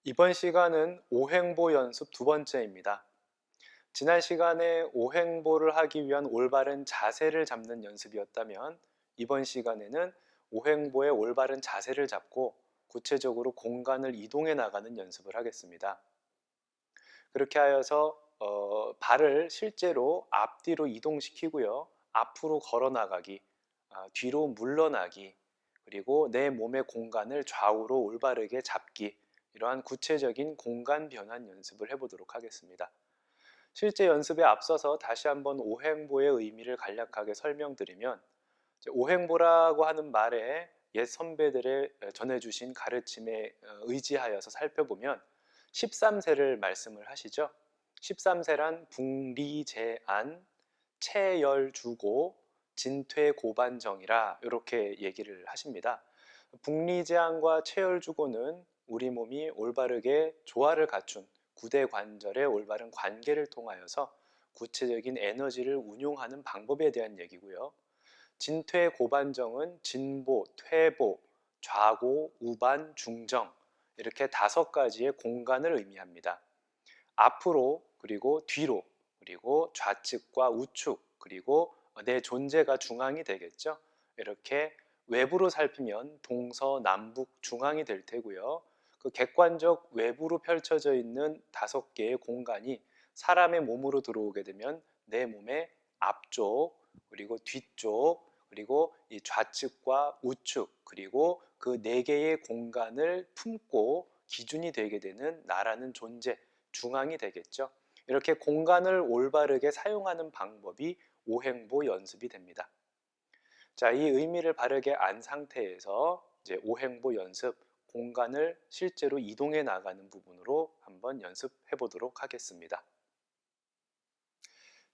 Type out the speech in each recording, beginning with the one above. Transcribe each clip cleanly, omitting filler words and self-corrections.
이번 시간은 오행보 연습 두 번째입니다. 지난 시간에 오행보를 하기 위한 올바른 자세를 잡는 연습이었다면 이번 시간에는 오행보의 올바른 자세를 잡고 구체적으로 공간을 이동해 나가는 연습을 하겠습니다. 그렇게 하여서 발을 실제로 앞뒤로 이동시키고요. 앞으로 걸어 나가기, 뒤로 물러나기, 그리고 내 몸의 공간을 좌우로 올바르게 잡기, 이러한 구체적인 공간 변환 연습을 해보도록 하겠습니다. 실제 연습에 앞서서 다시 한번 오행보의 의미를 간략하게 설명드리면, 오행보라고 하는 말에 옛 선배들의 전해주신 가르침에 의지하여서 살펴보면 13세를 말씀을 하시죠. 13세란 북리제안, 체열주고, 진퇴고반정이라 이렇게 얘기를 하십니다. 북리제안과 체열주고는 우리 몸이 올바르게 조화를 갖춘 구대 관절의 올바른 관계를 통하여서 구체적인 에너지를 운용하는 방법에 대한 얘기고요. 진퇴고반정은 진보, 퇴보, 좌고, 우반, 중정, 이렇게 5가지의 공간을 의미합니다. 앞으로, 그리고 뒤로, 그리고 좌측과 우측, 그리고 내 존재가 중앙이 되겠죠. 이렇게 외부로 살피면 동서남북 중앙이 될 테고요. 그 객관적 외부로 펼쳐져 있는 5개의 공간이 사람의 몸으로 들어오게 되면 내 몸의 앞쪽, 그리고 뒤쪽, 그리고 이 좌측과 우측, 그리고 그 4개의 공간을 품고 기준이 되게 되는 나라는 존재, 중앙이 되겠죠. 이렇게 공간을 올바르게 사용하는 방법이 오행보 연습이 됩니다. 자, 이 의미를 바르게 안 상태에서 이제 오행보 연습, 공간을 실제로 이동해 나가는 부분으로 한번 연습해 보도록 하겠습니다.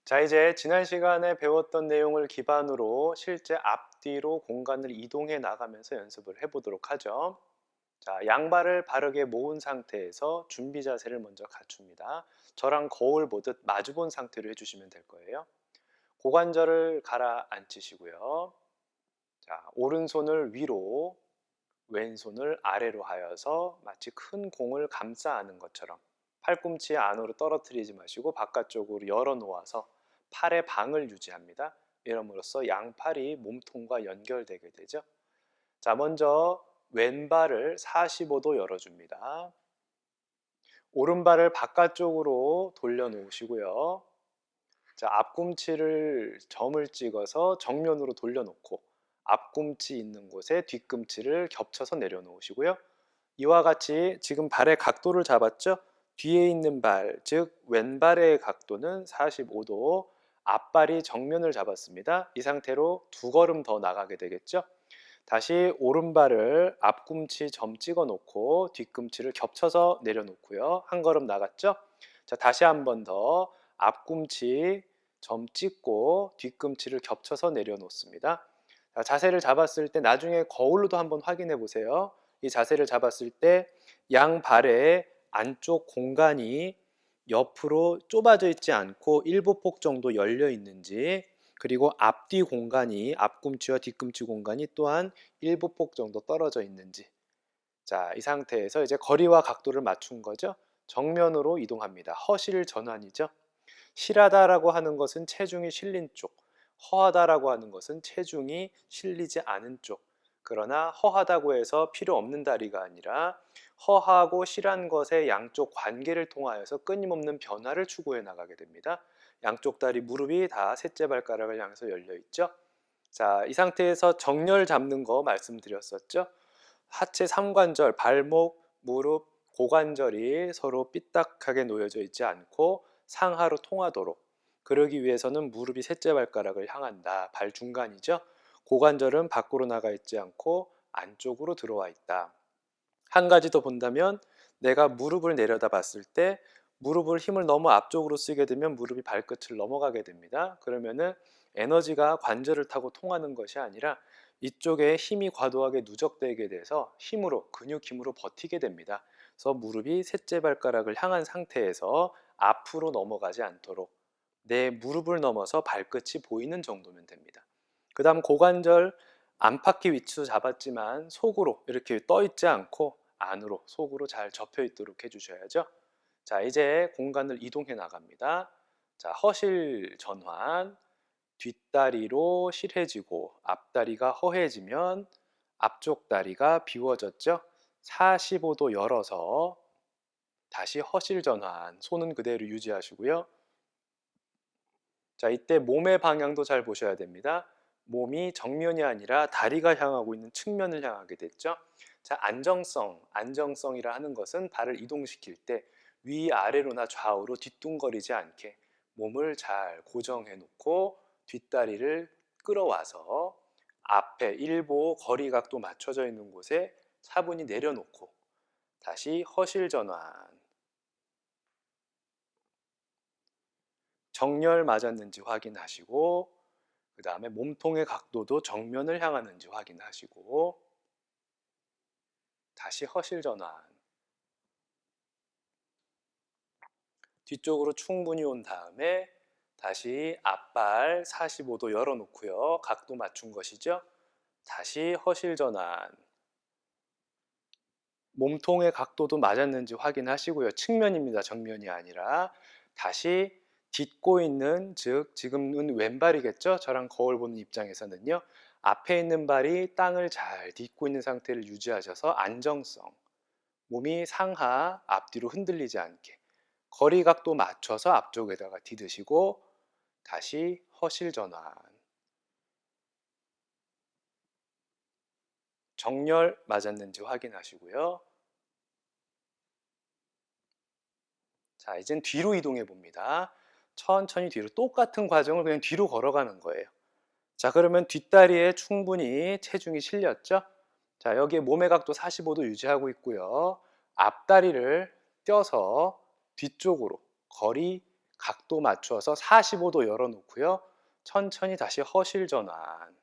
자, 이제 지난 시간에 배웠던 내용을 기반으로 실제 앞뒤로 공간을 이동해 나가면서 연습을 해보도록 하죠. 자, 양발을 바르게 모은 상태에서 준비 자세를 먼저 갖춥니다. 저랑 거울 보듯 마주본 상태로 해주시면 될 거예요. 고관절을 가라앉히시고요. 자, 오른손을 위로, 왼손을 아래로 하여서 마치 큰 공을 감싸 안은 것처럼 팔꿈치 안으로 떨어뜨리지 마시고 바깥쪽으로 열어 놓아서 팔의 방을 유지합니다. 이럼으로써 양팔이 몸통과 연결되게 되죠. 자, 먼저 왼발을 45도 열어줍니다. 오른발을 바깥쪽으로 돌려 놓으시고요. 자, 앞꿈치를 점을 찍어서 정면으로 돌려놓고 앞꿈치 있는 곳에 뒤꿈치를 겹쳐서 내려놓으시고요. 이와 같이 지금 발의 각도를 잡았죠? 뒤에 있는 발, 즉 왼발의 각도는 45도, 앞발이 정면을 잡았습니다. 이 상태로 2걸음 더 나가게 되겠죠? 다시 오른발을 앞꿈치 점 찍어 놓고 뒤꿈치를 겹쳐서 내려놓고요. 1걸음 나갔죠? 자, 다시 한 번 더 앞꿈치 점 찍고 뒤꿈치를 겹쳐서 내려놓습니다. 자, 자세를 잡았을 때 나중에 거울로도 한번 확인해 보세요. 이 자세를 잡았을 때 양발의 안쪽 공간이 옆으로 좁아져 있지 않고 일보폭 정도 열려 있는지, 그리고 앞뒤 공간이, 앞꿈치와 뒤꿈치 공간이 또한 일보폭 정도 떨어져 있는지. 자, 이 상태에서 이제 거리와 각도를 맞춘 거죠. 정면으로 이동합니다. 허실 전환이죠. 실하다라고 하는 것은 체중이 실린 쪽, 허하다라고 하는 것은 체중이 실리지 않은 쪽. 그러나 허하다고 해서 필요 없는 다리가 아니라 허하고 실한 것의 양쪽 관계를 통하여서 끊임없는 변화를 추구해 나가게 됩니다. 양쪽 다리, 무릎이 다 셋째 발가락을 향해서 열려 있죠. 자, 이 상태에서 정렬 잡는 거 말씀드렸었죠. 하체 3관절, 발목, 무릎, 고관절이 서로 삐딱하게 놓여져 있지 않고 상하로 통하도록, 그러기 위해서는 무릎이 셋째 발가락을 향한다. 발 중간이죠. 고관절은 밖으로 나가 있지 않고 안쪽으로 들어와 있다. 한 가지 더 본다면, 내가 무릎을 내려다 봤을 때 무릎을 힘을 너무 앞쪽으로 쓰게 되면 무릎이 발끝을 넘어가게 됩니다. 그러면은 에너지가 관절을 타고 통하는 것이 아니라 이쪽에 힘이 과도하게 누적되게 돼서 힘으로, 근육 힘으로 버티게 됩니다. 그래서 무릎이 셋째 발가락을 향한 상태에서 앞으로 넘어가지 않도록 내 무릎을 넘어서 발끝이 보이는 정도면 됩니다. 그 다음 고관절, 안팎의 위치도 잡았지만 속으로 이렇게 떠 있지 않고 안으로, 속으로 잘 접혀 있도록 해주셔야죠. 자, 이제 공간을 이동해 나갑니다. 자, 허실 전환. 뒷다리로 실해지고 앞다리가 허해지면 앞쪽 다리가 비워졌죠. 45도 열어서 다시 허실 전환. 손은 그대로 유지하시고요. 자, 이때 몸의 방향도 잘 보셔야 됩니다. 몸이 정면이 아니라 다리가 향하고 있는 측면을 향하게 됐죠. 자, 안정성이라 하는 것은 발을 이동시킬 때 위아래로나 좌우로 뒤뚱거리지 않게 몸을 잘 고정해 놓고 뒷다리를 끌어와서 앞에 일보 거리각도 맞춰져 있는 곳에 차분히 내려놓고 다시 허실 전환. 정렬 맞았는지 확인하시고 그 다음에 몸통의 각도도 정면을 향하는지 확인하시고 다시 허실 전환. 뒤쪽으로 충분히 온 다음에 다시 앞발 45도 열어놓고요. 각도 맞춘 것이죠. 다시 허실 전환. 몸통의 각도도 맞았는지 확인하시고요. 측면입니다. 정면이 아니라. 다시 딛고 있는, 즉 지금은 왼발이겠죠. 저랑 거울 보는 입장에서는요. 앞에 있는 발이 땅을 잘 딛고 있는 상태를 유지하셔서 안정성, 몸이 상하 앞뒤로 흔들리지 않게 거리 각도 맞춰서 앞쪽에다가 디드시고 다시 허실 전환. 정렬 맞았는지 확인하시고요. 자, 이젠 뒤로 이동해 봅니다. 천천히 뒤로, 똑같은 과정을 그냥 뒤로 걸어가는 거예요. 자, 그러면 뒷다리에 충분히 체중이 실렸죠? 자, 여기에 몸의 각도 45도 유지하고 있고요. 앞다리를 떼서 뒤쪽으로 거리 각도 맞춰서 45도 열어놓고요. 천천히 다시 허실 전환.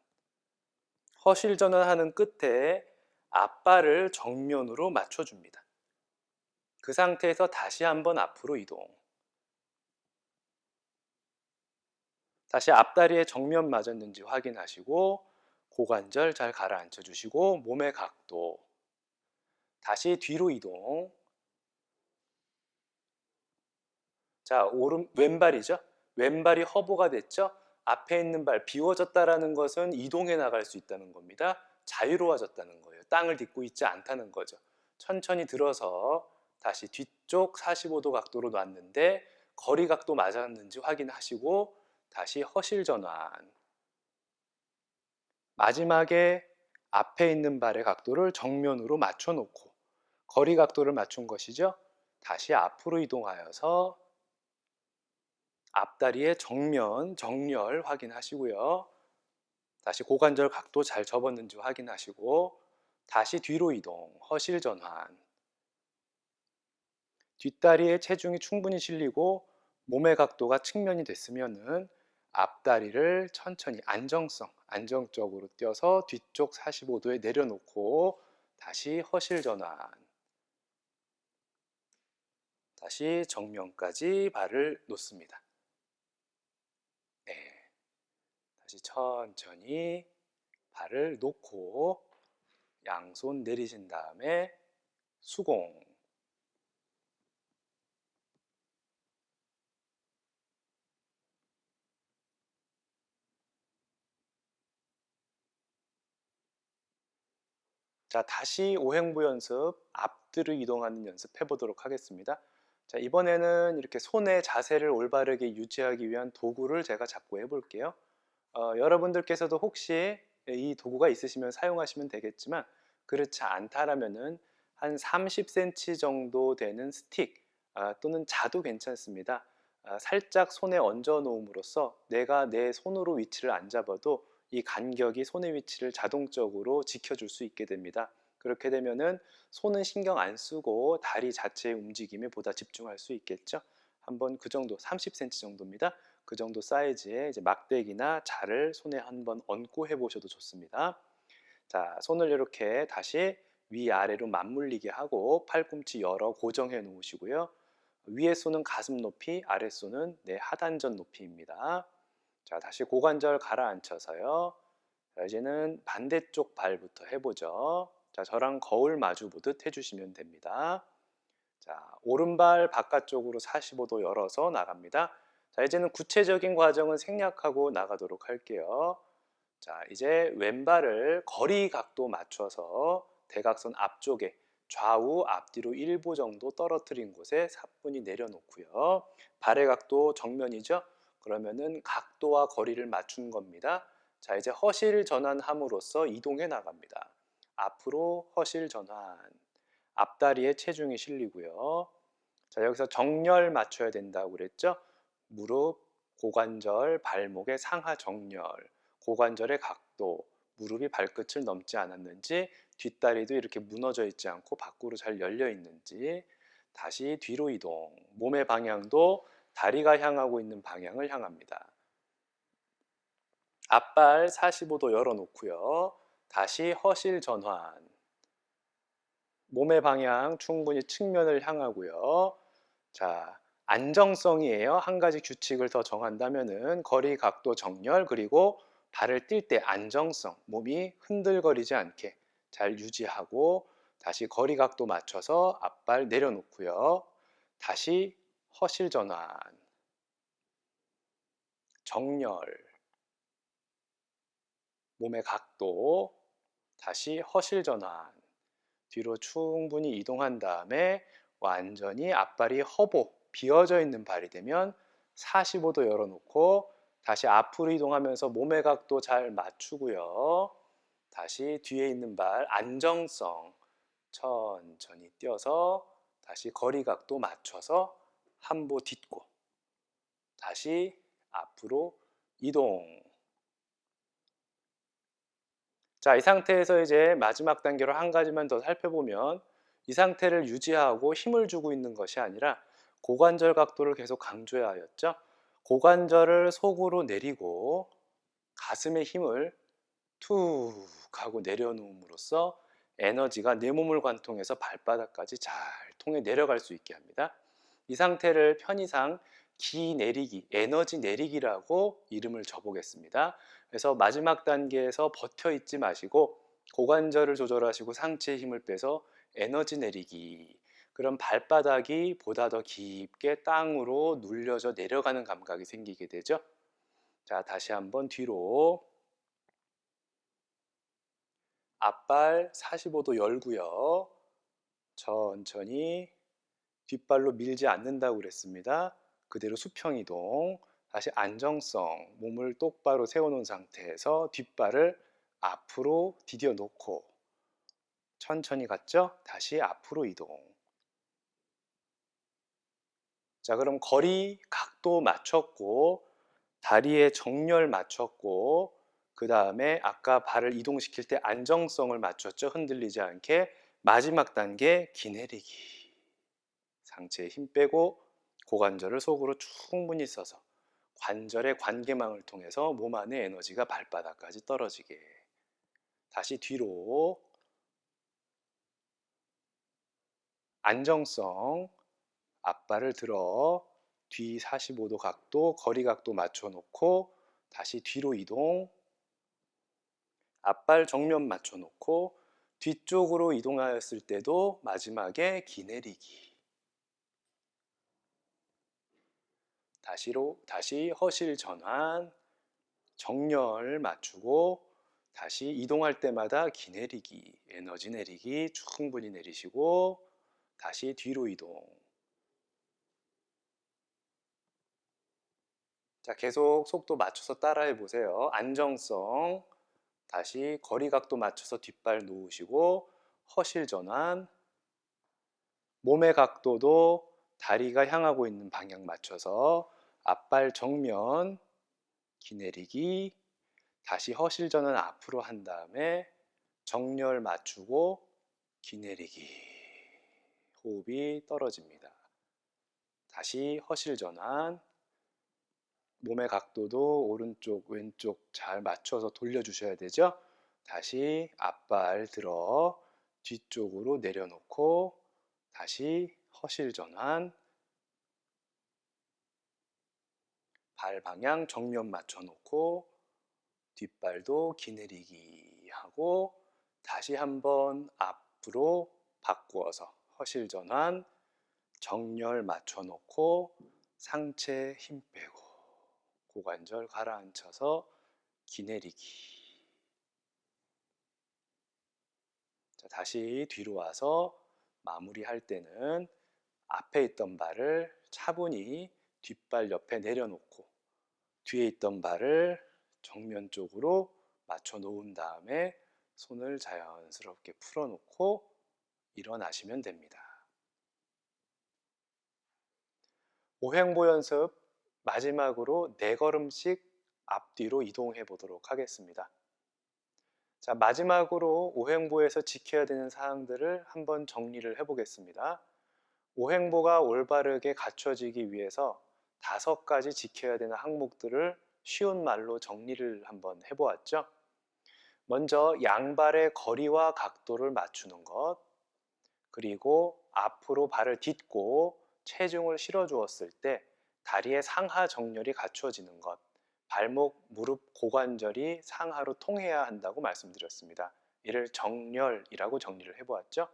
허실 전환하는 끝에 앞발을 정면으로 맞춰줍니다. 그 상태에서 다시 한번 앞으로 이동. 다시 앞다리에 정면 맞았는지 확인하시고 고관절 잘 가라앉혀 주시고 몸의 각도. 다시 뒤로 이동. 자, 왼발이죠. 왼발이 허브가 됐죠. 앞에 있는 발 비워졌다라는 것은 이동해 나갈 수 있다는 겁니다. 자유로워졌다는 거예요. 땅을 딛고 있지 않다는 거죠. 천천히 들어서 다시 뒤쪽 45도 각도로 놨는데 거리 각도 맞았는지 확인하시고 다시 허실 전환. 마지막에 앞에 있는 발의 각도를 정면으로 맞춰 놓고 거리 각도를 맞춘 것이죠. 다시 앞으로 이동하여서 앞다리의 정면, 정렬 확인하시고요. 다시 고관절 각도 잘 접었는지 확인하시고 다시 뒤로 이동, 허실 전환. 뒷다리에 체중이 충분히 실리고 몸의 각도가 측면이 됐으면은 앞다리를 천천히 안정적으로 띄어서 뒤쪽 45도에 내려놓고 다시 허실 전환. 다시 정면까지 발을 놓습니다. 네. 다시 천천히 발을 놓고 양손 내리신 다음에 수공. 자, 다시 오행부 연습, 앞뒤로 이동하는 연습 해보도록 하겠습니다. 자, 이번에는 이렇게 손의 자세를 올바르게 유지하기 위한 도구를 제가 잡고 해볼게요. 여러분들께서도 혹시 이 도구가 있으시면 사용하시면 되겠지만 그렇지 않다라면은 한 30cm 정도 되는 스틱 또는 자도 괜찮습니다. 살짝 손에 얹어 놓음으로써 내가 내 손으로 위치를 안 잡아도 이 간격이 손의 위치를 자동적으로 지켜줄 수 있게 됩니다. 그렇게 되면은 손은 신경 안 쓰고 다리 자체의 움직임에 보다 집중할 수 있겠죠. 한번 그 정도 30cm 정도입니다. 그 정도 사이즈의 이제 막대기나 자를 손에 한번 얹고 해보셔도 좋습니다. 자, 손을 이렇게 다시 위아래로 맞물리게 하고 팔꿈치 열어 고정해 놓으시고요. 위에 손은 가슴 높이, 아래 손은 내 하단전 높이입니다. 자, 다시 고관절 가라앉혀서요. 자, 이제는 반대쪽 발부터 해보죠. 자, 저랑 거울 마주 보듯 해주시면 됩니다. 자, 오른발 바깥쪽으로 45도 열어서 나갑니다. 자, 이제는 구체적인 과정은 생략하고 나가도록 할게요. 자, 이제 왼발을 거리 각도 맞춰서 대각선 앞쪽에 좌우 앞뒤로 1보 정도 떨어뜨린 곳에 사뿐히 내려놓고요. 발의 각도 정면이죠? 그러면은 각도와 거리를 맞춘 겁니다. 자, 이제 허실 전환함으로써 이동해 나갑니다. 앞으로 허실 전환. 앞다리에 체중이 실리고요. 자, 여기서 정렬 맞춰야 된다고 그랬죠? 무릎, 고관절, 발목의 상하 정렬, 고관절의 각도, 무릎이 발끝을 넘지 않았는지, 뒷다리도 이렇게 무너져 있지 않고 밖으로 잘 열려 있는지, 다시 뒤로 이동, 몸의 방향도 다리가 향하고 있는 방향을 향합니다. 앞발 45도 열어놓고요. 다시 허실 전환, 몸의 방향 충분히 측면을 향하고요. 자, 안정성이에요. 한 가지 규칙을 더 정한다면은 거리, 각도, 정렬, 그리고 발을 뛸 때 안정성, 몸이 흔들거리지 않게 잘 유지하고 다시 거리 각도 맞춰서 앞발 내려놓고요. 다시 허실 전환, 정렬, 몸의 각도, 다시 허실 전환, 뒤로 충분히 이동한 다음에 완전히 앞발이 허보, 비어져 있는 발이 되면 45도 열어놓고 다시 앞으로 이동하면서 몸의 각도 잘 맞추고요. 다시 뒤에 있는 발 안정성 천천히 띄어서 다시 거리 각도 맞춰서 한 보 딛고 다시 앞으로 이동. 자, 이 상태에서 이제 마지막 단계로 한 가지만 더 살펴보면 이 상태를 유지하고 힘을 주고 있는 것이 아니라 고관절 각도를 계속 강조해야 하였죠. 고관절을 속으로 내리고 가슴에 힘을 툭 하고 내려놓음으로써 에너지가 내 몸을 관통해서 발바닥까지 잘 통해 내려갈 수 있게 합니다. 이 상태를 편의상 기 내리기, 에너지 내리기라고 이름을 줘보겠습니다. 그래서 마지막 단계에서 버텨 있지 마시고 고관절을 조절하시고 상체에 힘을 빼서 에너지 내리기. 그럼 발바닥이 보다 더 깊게 땅으로 눌려져 내려가는 감각이 생기게 되죠. 자, 다시 한번 뒤로. 앞발 45도 열고요. 천천히 뒷발로 밀지 않는다고 그랬습니다. 그대로 수평 이동. 다시 안정성, 몸을 똑바로 세워놓은 상태에서 뒷발을 앞으로 디뎌 놓고 천천히 갔죠? 다시 앞으로 이동. 자, 그럼 거리, 각도 맞췄고 다리에 정렬 맞췄고 그 다음에 아까 발을 이동시킬 때 안정성을 맞췄죠? 흔들리지 않게. 마지막 단계 기내리기. 상체에 힘 빼고 고관절을 속으로 충분히 써서 관절의 관계망을 통해서 몸 안에 에너지가 발바닥까지 떨어지게. 다시 뒤로. 안정성. 앞발을 들어 뒤 45도 각도, 거리 각도 맞춰 놓고 다시 뒤로 이동. 앞발 정면 맞춰 놓고 뒤쪽으로 이동하였을 때도 마지막에 기내리기. 다시 허실 전환, 정렬 맞추고 다시 이동할 때마다 기내리기, 에너지 내리기 충분히 내리시고 다시 뒤로 이동. 자, 계속 속도 맞춰서 따라해 보세요. 안정성, 다시 거리 각도 맞춰서 뒷발 놓으시고 허실 전환, 몸의 각도도 다리가 향하고 있는 방향 맞춰서 앞발 정면, 기내리기, 다시 허실 전환 앞으로 한 다음에 정렬 맞추고 기내리기. 호흡이 떨어집니다. 다시 허실 전환. 몸의 각도도 오른쪽, 왼쪽 잘 맞춰서 돌려주셔야 되죠. 다시 앞발 들어 뒤쪽으로 내려놓고 다시 허실 전환. 발 방향 정면 맞춰 놓고 뒷발도 기내리기 하고 다시 한번 앞으로 바꾸어서 허실 전환, 정렬 맞춰 놓고 상체 힘 빼고 고관절 가라앉혀서 기내리기. 자, 다시 뒤로 와서 마무리할 때는 앞에 있던 발을 차분히 뒷발 옆에 내려놓고 뒤에 있던 발을 정면 쪽으로 맞춰 놓은 다음에 손을 자연스럽게 풀어놓고 일어나시면 됩니다. 오행보 연습 마지막으로 4걸음씩 앞뒤로 이동해 보도록 하겠습니다. 자, 마지막으로 오행보에서 지켜야 되는 사항들을 한번 정리를 해 보겠습니다. 오행보가 올바르게 갖춰지기 위해서 5가지 지켜야 되는 항목들을 쉬운 말로 정리를 한번 해보았죠. 먼저 양발의 거리와 각도를 맞추는 것, 그리고 앞으로 발을 딛고 체중을 실어 주었을 때 다리의 상하 정렬이 갖추어지는 것, 발목, 무릎, 고관절이 상하로 통해야 한다고 말씀드렸습니다. 이를 정렬이라고 정리를 해보았죠.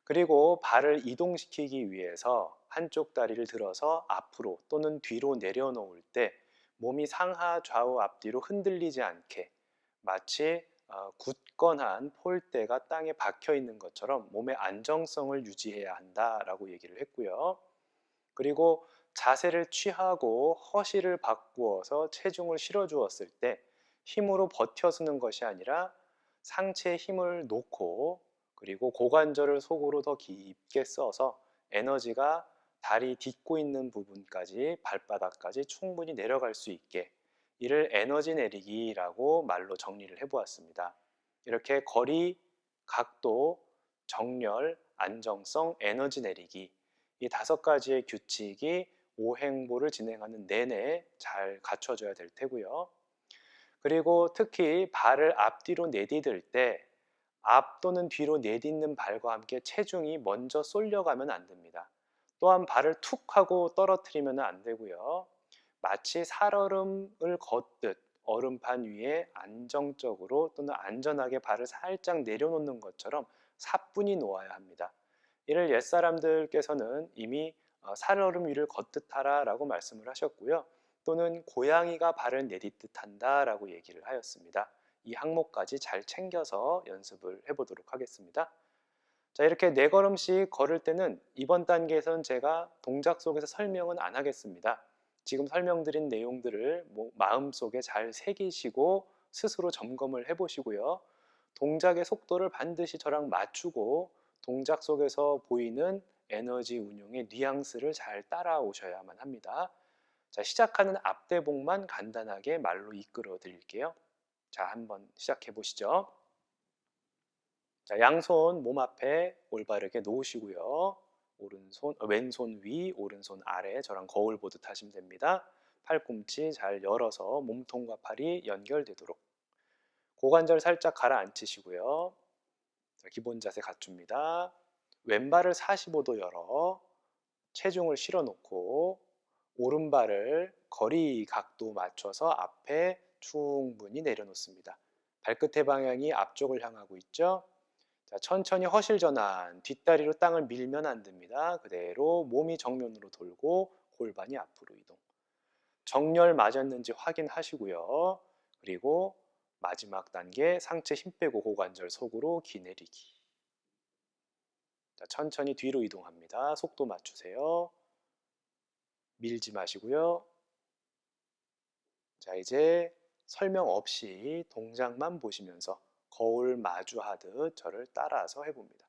그리고 발을 이동시키기 위해서 한쪽 다리를 들어서 앞으로 또는 뒤로 내려놓을 때 몸이 상하 좌우 앞뒤로 흔들리지 않게 마치 굳건한 폴대가 땅에 박혀 있는 것처럼 몸의 안정성을 유지해야 한다라고 얘기를 했고요. 그리고 자세를 취하고 허시를 바꾸어서 체중을 실어 주었을 때 힘으로 버텨서는 것이 아니라 상체에 힘을 놓고 그리고 고관절을 속으로 더 깊게 써서 에너지가 다리 딛고 있는 부분까지 발바닥까지 충분히 내려갈 수 있게 이를 에너지 내리기라고 말로 정리를 해보았습니다. 이렇게 거리, 각도, 정렬, 안정성, 에너지 내리기 이 5가지의 규칙이 오행보를 진행하는 내내 잘 갖춰져야 될 테고요. 그리고 특히 발을 앞뒤로 내디딜 때 앞 또는 뒤로 내딛는 발과 함께 체중이 먼저 쏠려가면 안 됩니다. 또한 발을 툭 하고 떨어뜨리면 안 되고요. 마치 살얼음을 걷듯 얼음판 위에 안정적으로 또는 안전하게 발을 살짝 내려놓는 것처럼 사뿐히 놓아야 합니다. 이를 옛사람들께서는 이미 살얼음 위를 걷듯 하라 라고 말씀을 하셨고요. 또는 고양이가 발을 내딛듯 한다 라고 얘기를 하였습니다. 이 항목까지 잘 챙겨서 연습을 해보도록 하겠습니다. 자, 이렇게 4걸음씩 걸을 때는 이번 단계에서는 제가 동작 속에서 설명은 안 하겠습니다. 지금 설명드린 내용들을 마음속에 잘 새기시고 스스로 점검을 해보시고요. 동작의 속도를 반드시 저랑 맞추고 동작 속에서 보이는 에너지 운용의 뉘앙스를 잘 따라오셔야만 합니다. 자, 시작하는 앞대복만 간단하게 말로 이끌어 드릴게요. 자, 한번 시작해 보시죠. 자, 양손 몸 앞에 올바르게 놓으시고요. 왼손 위, 오른손 아래 저랑 거울 보듯 하시면 됩니다. 팔꿈치 잘 열어서 몸통과 팔이 연결되도록 고관절 살짝 가라앉히시고요. 자, 기본 자세 갖춥니다. 왼발을 45도 열어 체중을 실어 놓고 오른발을 거리 각도 맞춰서 앞에 충분히 내려놓습니다. 발끝의 방향이 앞쪽을 향하고 있죠. 자, 천천히 허실 전환, 뒷다리로 땅을 밀면 안 됩니다. 그대로 몸이 정면으로 돌고 골반이 앞으로 이동. 정렬 맞았는지 확인하시고요. 그리고 마지막 단계 상체 힘 빼고 고관절 속으로 기내리기. 자, 천천히 뒤로 이동합니다. 속도 맞추세요. 밀지 마시고요. 자, 이제 설명 없이 동작만 보시면서 거울 마주하듯 저를 따라서 해봅니다.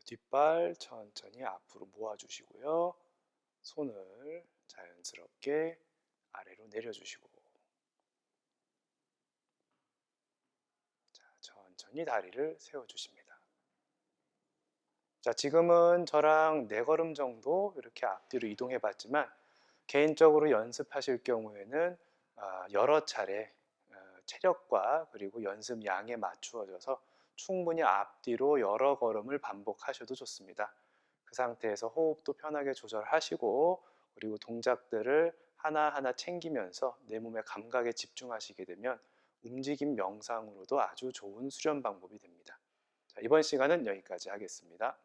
뒷발 천천히 앞으로 모아주시고요. 손을 자연스럽게 아래로 내려주시고, 자, 천천히 다리를 세워주십니다. 자, 지금은 저랑 4걸음 정도 이렇게 앞뒤로 이동해 봤지만 개인적으로 연습하실 경우에는 여러 차례 체력과 그리고 연습 양에 맞추어져서 충분히 앞뒤로 여러 걸음을 반복하셔도 좋습니다. 그 상태에서 호흡도 편하게 조절하시고 그리고 동작들을 하나하나 챙기면서 내 몸의 감각에 집중하시게 되면 움직임 명상으로도 아주 좋은 수련 방법이 됩니다. 자, 이번 시간은 여기까지 하겠습니다.